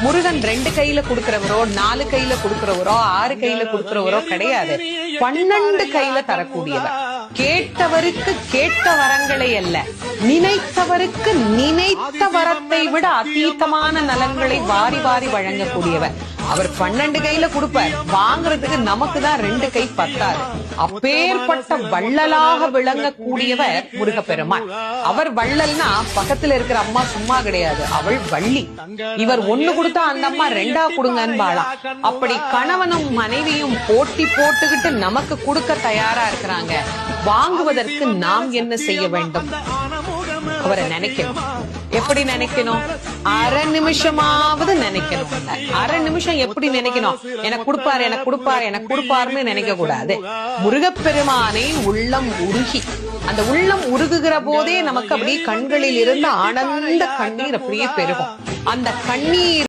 முருகன் 2 கையில கொடுக்கிறவரோ 4 கையில கொடுக்கிறவரோ 6 கையில கொடுக்கிறவரோ கிடையாது. 12 கையில தரக்கூடியவர். கேட்டவருக்கு கேட்ட வரங்களை அல்ல, நினைத்தவருக்கு நினைத்த வரத்தை விட அதீதமான நலன்களை வாரி வாரி வழங்கக்கூடியவர். அவர் 12 கையில கொடுப்பார், வாங்குறதுக்கு நமக்கு தான் 2 கை பத்தாது. அப்பேற்பட்ட வள்ளலாக விளங்கக்கூடியவர் முருகப்பெருமான். அவர் வள்ளல்னா பக்கத்துல இருக்கிற அம்மா சும்மா கிடையாது, அவள் வள்ளி. இவர் 1 கொடுத்தா அந்த அம்மா 2 கொடுங்கன்னு வாழாம். அப்படி கணவனும் மனைவியும் போட்டி போட்டுக்கிட்டு நமக்கு கொடுக்க தயாரா இருக்கிறாங்க. வாங்குவதற்கு நாம் என்ன செய்ய வேண்டும்? அவரை நினைக்கணும். எப்படி நினைக்கணும்? அரை நிமிஷமாவது நினைக்கணும். அரை நிமிஷம் எப்படி நினைக்கணும்? எனக்கு கொடுப்பாரு, எனக்கு கொடுப்பாரு, எனக்கு கொடுப்பாருன்னு நினைக்க கூடாது. முருகப்பெருமானை உள்ளம் உருகி, அந்த உள்ளம் உருகுகிற போதே நமக்கு அப்படியே கண்களில் இருந்து ஆனந்த கண்ணீர் அப்படியே பெருகும். அந்த கண்ணீர்